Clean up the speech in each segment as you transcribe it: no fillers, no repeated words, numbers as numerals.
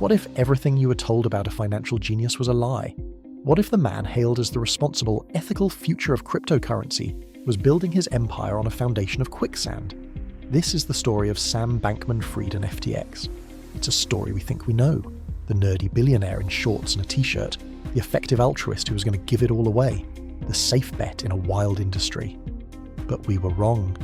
What if everything you were told about a financial genius was a lie? What if the man hailed as the responsible, ethical future of cryptocurrency was building his empire on a foundation of quicksand? This is the story of Sam Bankman-Fried and FTX. It's a story we think we know. The nerdy billionaire in shorts and a t-shirt, the effective altruist who was going to give it all away, the safe bet in a wild industry. But we were wrong.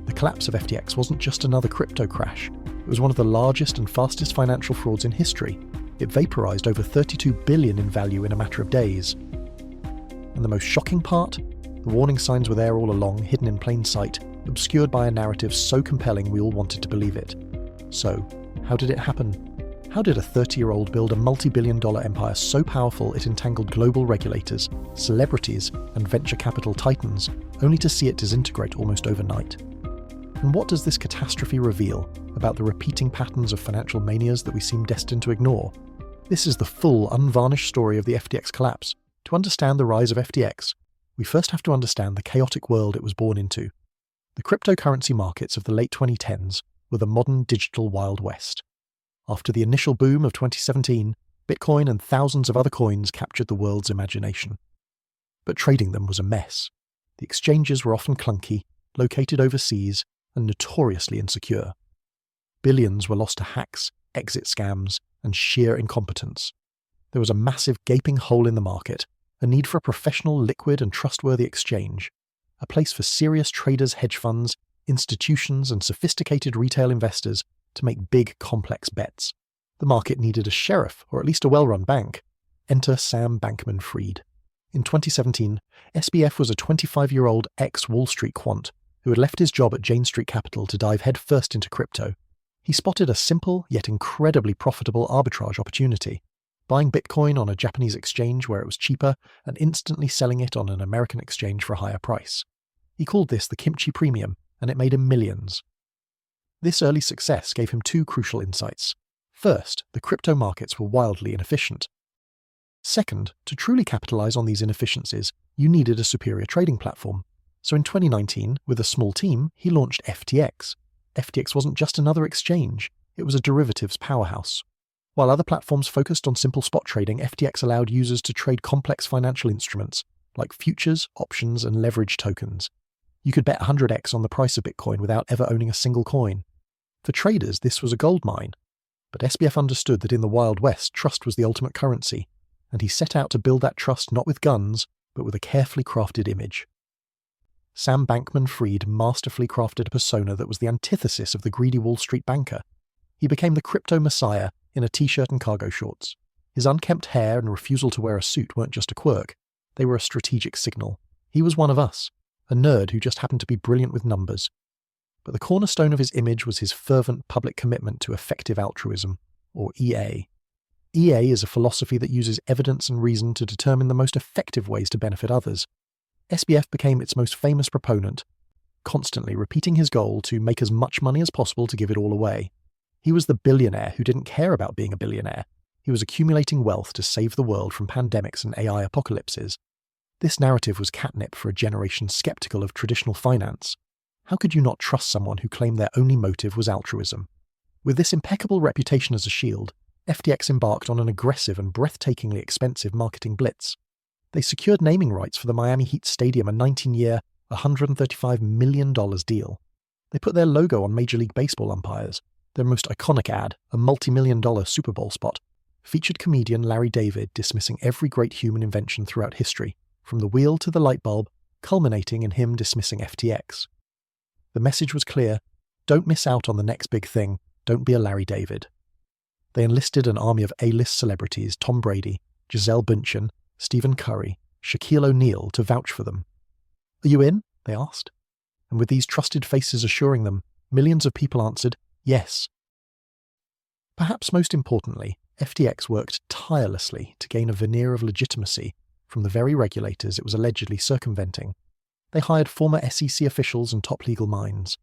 The collapse of FTX wasn't just another crypto crash. It was one of the largest and fastest financial frauds in history. It vaporized over $32 billion in value in a matter of days. And the most shocking part? The warning signs were there all along, hidden in plain sight, obscured by a narrative so compelling we all wanted to believe it. So, how did it happen? How did a 30-year-old build a multi-billion-dollar empire so powerful it entangled global regulators, celebrities, and venture capital titans, only to see it disintegrate almost overnight? And what does this catastrophe reveal about the repeating patterns of financial manias that we seem destined to ignore? This is the full, unvarnished story of the FTX collapse. To understand the rise of FTX, we first have to understand the chaotic world it was born into. The cryptocurrency markets of the late 2010s were the modern digital Wild West. After the initial boom of 2017, Bitcoin and thousands of other coins captured the world's imagination. But trading them was a mess. The exchanges were often clunky, located overseas, and notoriously insecure. Billions were lost to hacks, exit scams, and sheer incompetence. There was a massive gaping hole in the market, a need for a professional, liquid, and trustworthy exchange, a place for serious traders, hedge funds, institutions, and sophisticated retail investors to make big, complex bets. The market needed a sheriff, or at least a well-run bank. Enter Sam Bankman-Fried. In 2017, SBF was a 25-year-old ex-Wall Street quant who had left his job at Jane Street Capital to dive headfirst into crypto. He spotted a simple yet incredibly profitable arbitrage opportunity, buying Bitcoin on a Japanese exchange where it was cheaper and instantly selling it on an American exchange for a higher price. He called this the kimchi premium, and it made him millions. This early success gave him two crucial insights. First, the crypto markets were wildly inefficient. Second, to truly capitalize on these inefficiencies, you needed a superior trading platform. So in 2019, with a small team, he launched FTX. FTX wasn't just another exchange, it was a derivatives powerhouse. While other platforms focused on simple spot trading, FTX allowed users to trade complex financial instruments, like futures, options, and leverage tokens. You could bet 100x on the price of Bitcoin without ever owning a single coin. For traders, this was a goldmine. But SBF understood that in the Wild West, trust was the ultimate currency, and he set out to build that trust not with guns, but with a carefully crafted image. Sam Bankman-Fried masterfully crafted a persona that was the antithesis of the greedy Wall Street banker. He became the crypto messiah in a t-shirt and cargo shorts. His unkempt hair and refusal to wear a suit weren't just a quirk, they were a strategic signal. He was one of us, a nerd who just happened to be brilliant with numbers. But the cornerstone of his image was his fervent public commitment to effective altruism, or EA. EA is a philosophy that uses evidence and reason to determine the most effective ways to benefit others. SBF became its most famous proponent, constantly repeating his goal to make as much money as possible to give it all away. He was the billionaire who didn't care about being a billionaire. He was accumulating wealth to save the world from pandemics and AI apocalypses. This narrative was catnip for a generation skeptical of traditional finance. How could you not trust someone who claimed their only motive was altruism? With this impeccable reputation as a shield, FTX embarked on an aggressive and breathtakingly expensive marketing blitz. They secured naming rights for the Miami Heat Stadium, a 19-year, $135 million deal. They put their logo on Major League Baseball umpires. Their most iconic ad, a multi-million-dollar Super Bowl spot, featured comedian Larry David dismissing every great human invention throughout history, from the wheel to the light bulb, culminating in him dismissing FTX. The message was clear: don't miss out on the next big thing, don't be a Larry David. They enlisted an army of A-list celebrities, Tom Brady, Gisele Bündchen, Stephen Curry, Shaquille O'Neal, to vouch for them. "Are you in?" they asked. And with these trusted faces assuring them, millions of people answered, yes. Perhaps most importantly, FTX worked tirelessly to gain a veneer of legitimacy from the very regulators it was allegedly circumventing. They hired former SEC officials and top legal minds.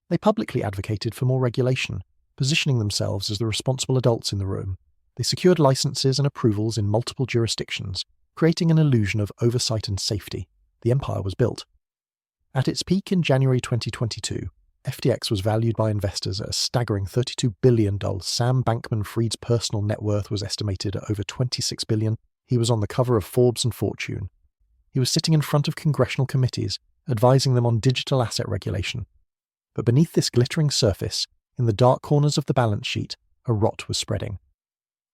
They publicly advocated for more regulation, positioning themselves as the responsible adults in the room. They secured licenses and approvals in multiple jurisdictions, creating an illusion of oversight and safety. The empire was built. At its peak in January 2022, FTX was valued by investors at a staggering $32 billion. Sam Bankman-Fried's personal net worth was estimated at over $26 billion. He was on the cover of Forbes and Fortune. He was sitting in front of congressional committees, advising them on digital asset regulation. But beneath this glittering surface, in the dark corners of the balance sheet, a rot was spreading.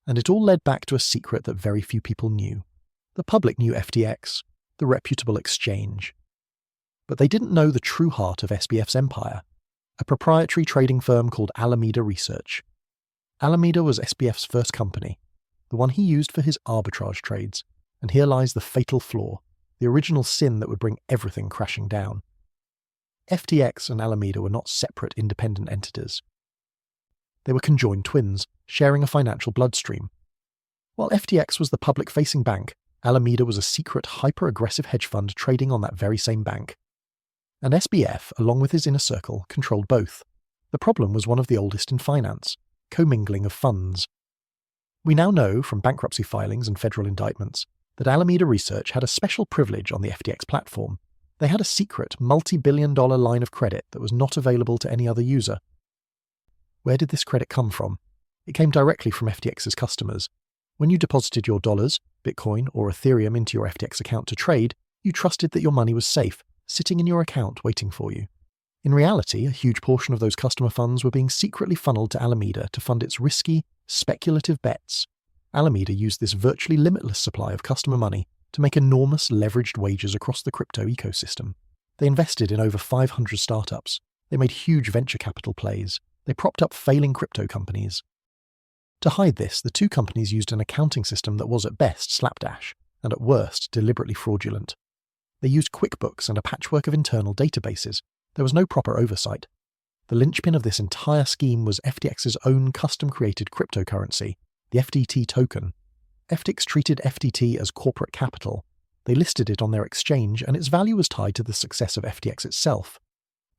And it all led back to a secret that very few people knew. The public knew FTX, the reputable exchange. But they didn't know the true heart of SBF's empire, a proprietary trading firm called Alameda Research. Alameda was SBF's first company, the one he used for his arbitrage trades, and here lies the fatal flaw, the original sin that would bring everything crashing down. FTX and Alameda were not separate independent entities. They were conjoined twins, sharing a financial bloodstream. While FTX was the public-facing bank, Alameda was a secret, hyper-aggressive hedge fund trading on that very same bank. And SBF, along with his inner circle, controlled both. The problem was one of the oldest in finance, commingling of funds. We now know, from bankruptcy filings and federal indictments, that Alameda Research had a special privilege on the FTX platform. They had a secret, multi-billion-dollar line of credit that was not available to any other user. Where did this credit come from? It came directly from FTX's customers. When you deposited your dollars, Bitcoin, or Ethereum into your FTX account to trade, you trusted that your money was safe, sitting in your account waiting for you. In reality, a huge portion of those customer funds were being secretly funneled to Alameda to fund its risky, speculative bets. Alameda used this virtually limitless supply of customer money to make enormous leveraged wagers across the crypto ecosystem. They invested in over 500 startups. They made huge venture capital plays. They propped up failing crypto companies. To hide this, the two companies used an accounting system that was at best slapdash, and at worst deliberately fraudulent. They used QuickBooks and a patchwork of internal databases. There was no proper oversight. The linchpin of this entire scheme was FTX's own custom-created cryptocurrency, the FTT token. FTX treated FTT as corporate capital. They listed it on their exchange, and its value was tied to the success of FTX itself.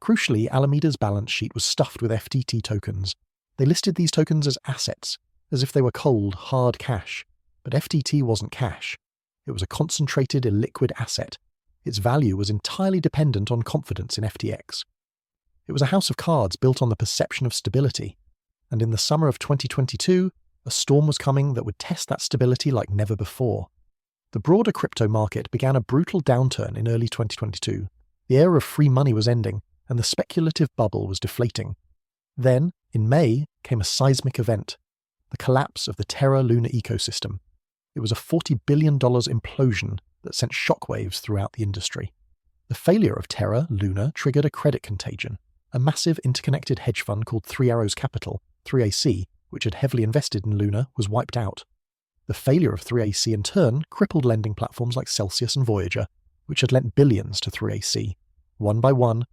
Crucially, Alameda's balance sheet was stuffed with FTT tokens. They listed these tokens as assets, as if they were cold, hard cash. But FTT wasn't cash. It was a concentrated, illiquid asset. Its value was entirely dependent on confidence in FTX. It was a house of cards built on the perception of stability. And in the summer of 2022, a storm was coming that would test that stability like never before. The broader crypto market began a brutal downturn in early 2022. The era of free money was ending, and the speculative bubble was deflating. Then, in May, came a seismic event, the collapse of the Terra Luna ecosystem. It was a $40 billion implosion that sent shockwaves throughout the industry. The failure of Terra Luna triggered a credit contagion. A massive interconnected hedge fund called Three Arrows Capital, 3AC, which had heavily invested in Luna, was wiped out. The failure of 3AC in turn crippled lending platforms like Celsius and Voyager, which had lent billions to 3AC. One by one,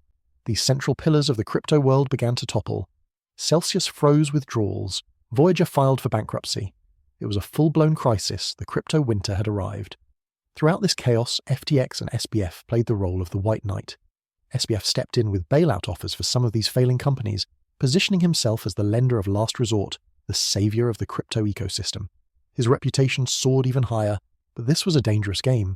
these central pillars of the crypto world began to topple. Celsius froze withdrawals. Voyager filed for bankruptcy. It was a full-blown crisis. The crypto winter had arrived. Throughout this chaos, FTX and SBF played the role of the White Knight. SBF stepped in with bailout offers for some of these failing companies, positioning himself as the lender of last resort, the savior of the crypto ecosystem. His reputation soared even higher, but this was a dangerous game.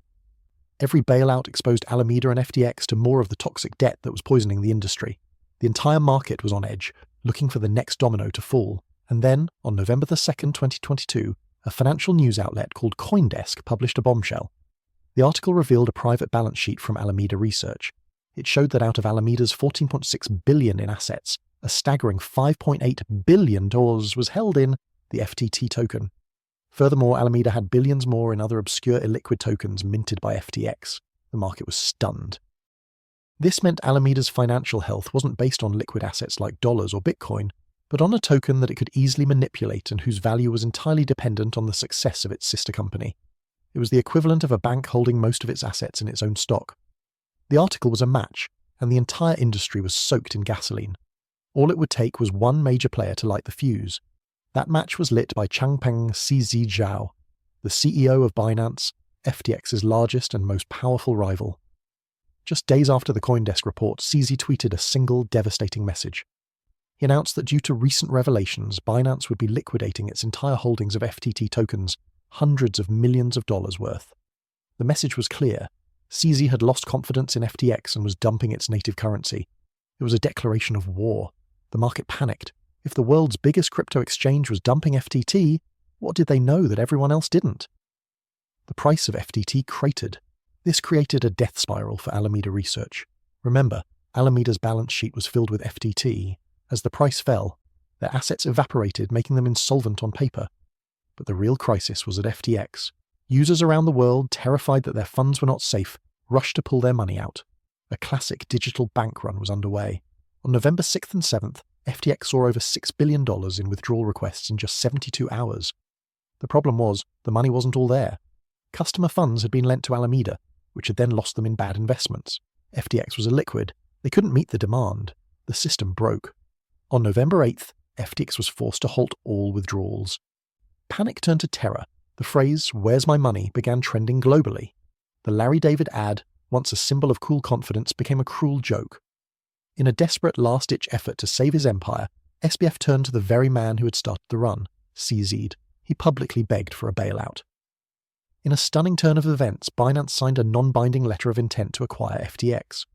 Every bailout exposed Alameda and FTX to more of the toxic debt that was poisoning the industry. The entire market was on edge, looking for the next domino to fall. And then, on November 2nd, 2022, a financial news outlet called CoinDesk published a bombshell. The article revealed a private balance sheet from Alameda Research. It showed that out of Alameda's $14.6 billion in assets, a staggering $5.8 billion was held in the FTT token. Furthermore, Alameda had billions more in other obscure illiquid tokens minted by FTX. The market was stunned. This meant Alameda's financial health wasn't based on liquid assets like dollars or Bitcoin, but on a token that it could easily manipulate and whose value was entirely dependent on the success of its sister company. It was the equivalent of a bank holding most of its assets in its own stock. The article was a match, and the entire industry was soaked in gasoline. All it would take was one major player to light the fuse. That match was lit by Changpeng CZ Zhao, the CEO of Binance, FTX's largest and most powerful rival. Just days after the CoinDesk report, CZ tweeted a single devastating message. He announced that due to recent revelations, Binance would be liquidating its entire holdings of FTT tokens, hundreds of millions of dollars worth. The message was clear. CZ had lost confidence in FTX and was dumping its native currency. It was a declaration of war. The market panicked. If the world's biggest crypto exchange was dumping FTT, what did they know that everyone else didn't? The price of FTT cratered. This created a death spiral for Alameda Research. Remember, Alameda's balance sheet was filled with FTT. As the price fell, their assets evaporated, making them insolvent on paper. But the real crisis was at FTX. Users around the world, terrified that their funds were not safe, rushed to pull their money out. A classic digital bank run was underway. On November 6th and 7th, FTX saw over $6 billion in withdrawal requests in just 72 hours. The problem was, the money wasn't all there. Customer funds had been lent to Alameda, which had then lost them in bad investments. FTX was illiquid. They couldn't meet the demand. The system broke. On November 8th, FTX was forced to halt all withdrawals. Panic turned to terror. The phrase, "Where's my money?" began trending globally. The Larry David ad, once a symbol of cool confidence, became a cruel joke. In a desperate last-ditch effort to save his empire, SBF turned to the very man who had started the run, CZ'd. He publicly begged for a bailout. In a stunning turn of events, Binance signed a non-binding letter of intent to acquire FTX.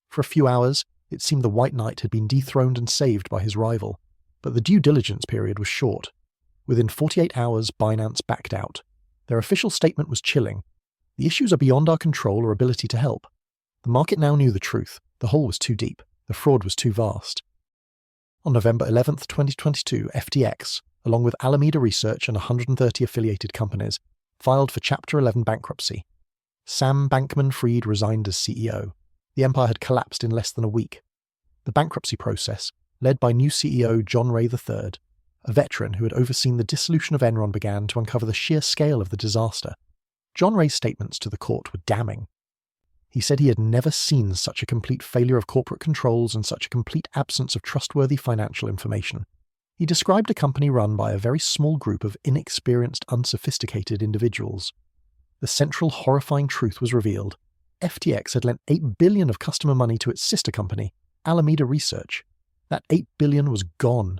For a few hours, it seemed the White Knight had been dethroned and saved by his rival, but the due diligence period was short. Within 48 hours, Binance backed out. Their official statement was chilling. The issues are beyond our control or ability to help. The market now knew the truth. The hole was too deep. The fraud was too vast. On November 11th, 2022, FTX, along with Alameda Research and 130 affiliated companies, filed for Chapter 11 bankruptcy. Sam Bankman-Fried resigned as CEO. The empire had collapsed in less than a week. The bankruptcy process, led by new CEO John Ray III, a veteran who had overseen the dissolution of Enron, began to uncover the sheer scale of the disaster. John Ray's statements to the court were damning. He said he had never seen such a complete failure of corporate controls and such a complete absence of trustworthy financial information. He described a company run by a very small group of inexperienced, unsophisticated individuals. The central horrifying truth was revealed. FTX had lent $8 billion of customer money to its sister company, Alameda Research. That $8 billion was gone.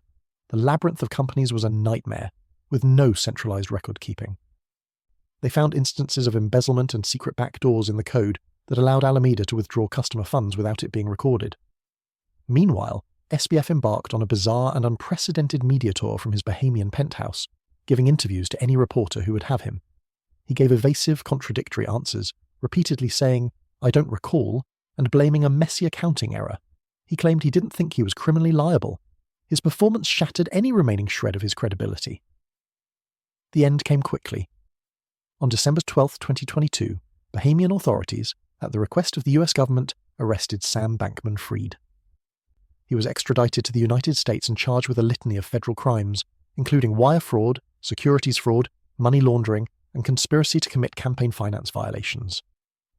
The labyrinth of companies was a nightmare, with no centralized record keeping. They found instances of embezzlement and secret backdoors in the code that allowed Alameda to withdraw customer funds without it being recorded. Meanwhile, SBF embarked on a bizarre and unprecedented media tour from his Bahamian penthouse, giving interviews to any reporter who would have him. He gave evasive, contradictory answers, repeatedly saying, "I don't recall," and blaming a messy accounting error. He claimed he didn't think he was criminally liable. His performance shattered any remaining shred of his credibility. The end came quickly. On December 12, 2022, Bahamian authorities, at the request of the US government, arrested Sam Bankman-Fried. He was extradited to the United States and charged with a litany of federal crimes, including wire fraud, securities fraud, money laundering, and conspiracy to commit campaign finance violations.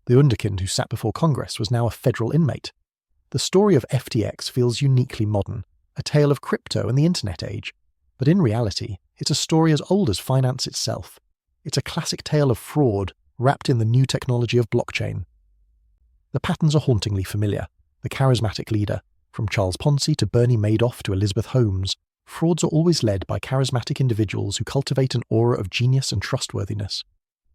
The Wunderkind who sat before Congress was now a federal inmate. The story of FTX feels uniquely modern, a tale of crypto and the internet age. But in reality, it's a story as old as finance itself. It's a classic tale of fraud wrapped in the new technology of blockchain. The patterns are hauntingly familiar. The charismatic leader, from Charles Ponzi to Bernie Madoff to Elizabeth Holmes, frauds are always led by charismatic individuals who cultivate an aura of genius and trustworthiness.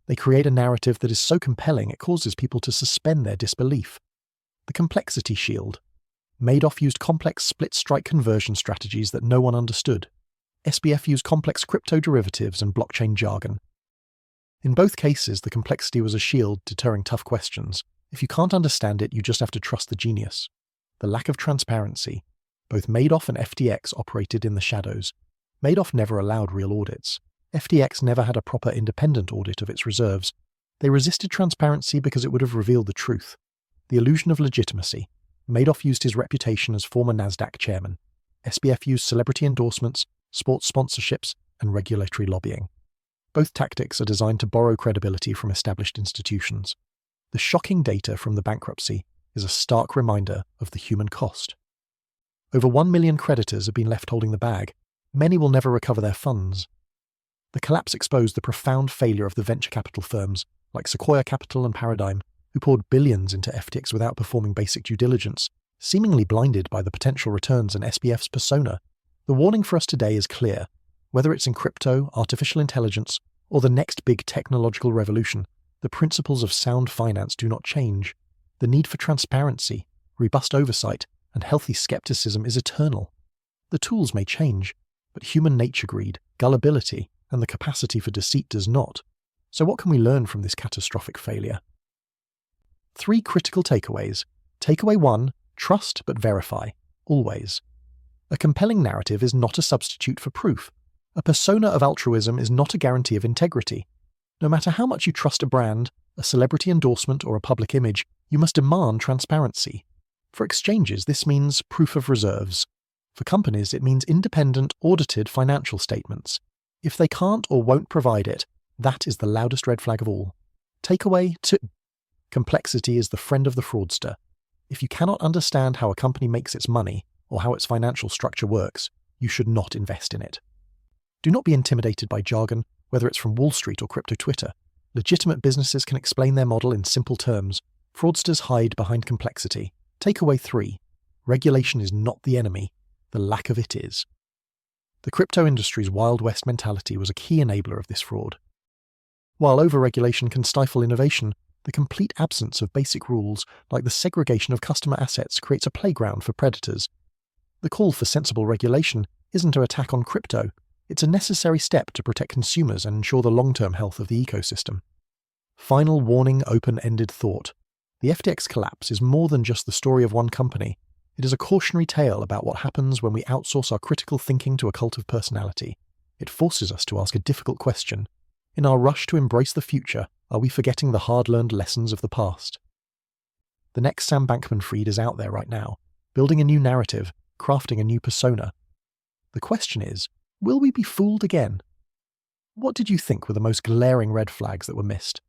They create a narrative that is so compelling it causes people to suspend their disbelief. The complexity shield. Madoff used complex split-strike conversion strategies that no one understood. SBF used complex crypto derivatives and blockchain jargon. In both cases, the complexity was a shield deterring tough questions. If you can't understand it, you just have to trust the genius. The lack of transparency. Both Madoff and FTX operated in the shadows. Madoff never allowed real audits. FTX never had a proper independent audit of its reserves. They resisted transparency because it would have revealed the truth. The illusion of legitimacy. Madoff used his reputation as former Nasdaq chairman. SBF used celebrity endorsements, sports sponsorships, and regulatory lobbying. Both tactics are designed to borrow credibility from established institutions. The shocking data from the bankruptcy is a stark reminder of the human cost. Over 1 million creditors have been left holding the bag. Many will never recover their funds. The collapse exposed the profound failure of the venture capital firms, like Sequoia Capital and Paradigm, who poured billions into FTX without performing basic due diligence, seemingly blinded by the potential returns and SBF's persona. The warning for us today is clear. Whether it's in crypto, artificial intelligence, or the next big technological revolution, the principles of sound finance do not change. The need for transparency, robust oversight, and healthy skepticism is eternal. The tools may change, but human nature, greed, gullibility, and the capacity for deceit does not. So what can we learn from this catastrophic failure? 3 critical takeaways. Takeaway 1, trust but verify, always. A compelling narrative is not a substitute for proof. A persona of altruism is not a guarantee of integrity. No matter how much you trust a brand, a celebrity endorsement, or a public image, you must demand transparency. For exchanges, this means proof of reserves. For companies, it means independent, audited financial statements. If they can't or won't provide it, that is the loudest red flag of all. Takeaway 2. Complexity is the friend of the fraudster. If you cannot understand how a company makes its money or how its financial structure works, you should not invest in it. Do not be intimidated by jargon, whether it's from Wall Street or crypto Twitter. Legitimate businesses can explain their model in simple terms. Fraudsters hide behind complexity. Takeaway 3. Regulation is not the enemy. The lack of it is. The crypto industry's Wild West mentality was a key enabler of this fraud. While overregulation can stifle innovation, the complete absence of basic rules, like the segregation of customer assets, creates a playground for predators. The call for sensible regulation isn't an attack on crypto. It's a necessary step to protect consumers and ensure the long-term health of the ecosystem. Final warning, open-ended thought. The FTX collapse is more than just the story of one company. It is a cautionary tale about what happens when we outsource our critical thinking to a cult of personality. It forces us to ask a difficult question. In our rush to embrace the future, are we forgetting the hard-learned lessons of the past? The next Sam Bankman-Fried is out there right now, building a new narrative, crafting a new persona. The question is, will we be fooled again? What did you think were the most glaring red flags that were missed?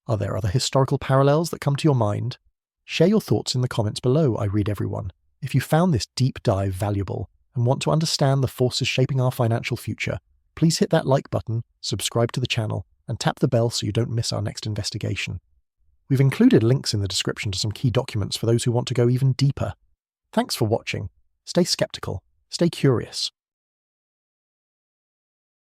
Are there other historical parallels that come to your mind? Share your thoughts in the comments below. I read everyone. If you found this deep dive valuable and want to understand the forces shaping our financial future, please hit that like button, subscribe to the channel, and tap the bell so you don't miss our next investigation. We've included links in the description to some key documents for those who want to go even deeper. Thanks for watching. Stay skeptical, stay curious,